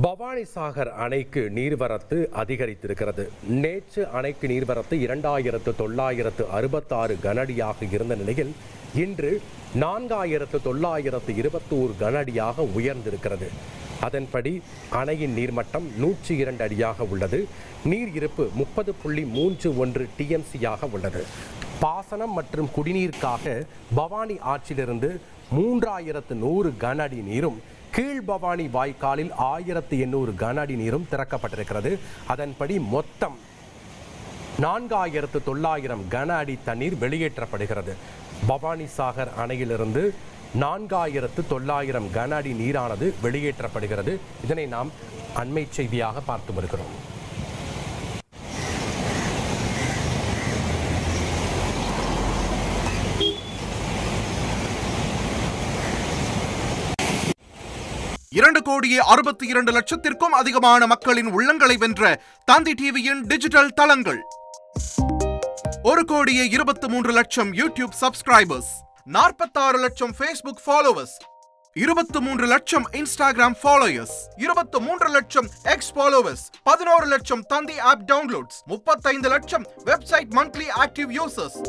பவானிசாகர் அணைக்கு நீர்வரத்து அதிகரித்திருக்கிறது. நேற்று அணைக்கு நீர்வரத்து 2966 கனஅடியாக இருந்த நிலையில் இன்று 4921 கனஅடியாக உயர்ந்திருக்கிறது. அதன்படி அணையின் நீர்மட்டம் 102 அடியாக உள்ளது. நீர் இருப்பு 30.31 TMCயாக உள்ளது. பாசனம் மற்றும் குடிநீருக்காக பவானி ஆற்றிலிருந்து 3100 கன அடி நீரும் கீழ்பவானி வாய்க்காலில் 1800 கன அடி நீரும் திறக்கப்பட்டிருக்கிறது. அதன்படி மொத்தம் 4900 கன அடி தண்ணீர் வெளியேற்றப்படுகிறது. பவானிசாகர் அணையிலிருந்து 4900 கன அடி நீரானது வெளியேற்றப்படுகிறது. இதனை நாம் அண்மை செய்தியாக பார்த்து வருகிறோம். இரண்டு கோடியே 62 லட்சத்திற்கும் அதிகமான மக்களின் உள்ளங்களை வென்ற தந்தி டிவியின் டிஜிட்டல் தளங்கள். 1,23 லட்சம் யூடியூப் சப்ஸ்கிரைபர்ஸ், 46 லட்சம் ஃபேஸ்புக் ஃபாலோவர்ஸ், 23 லட்சம் இன்ஸ்டாகிராம் ஃபாலோயர்ஸ், 23 லட்சம் எக்ஸ் ஃபாலோவர்ஸ், 11 லட்சம் தந்தி ஆப் டவுன்லோட்ஸ், 35 லட்சம் வெப்சைட் மந்த்லி ஆக்டிவ் யூசர்ஸ்.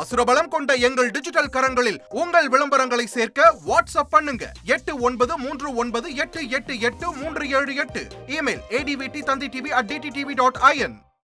அசுரபலம் கொண்ட எங்கள் டிஜிட்டல் கரங்களில் உங்கள் விளம்பரங்களை சேர்க்க வாட்ஸ்அப் பண்ணுங்க. 8939888378. Email advttanditv@dttv.in.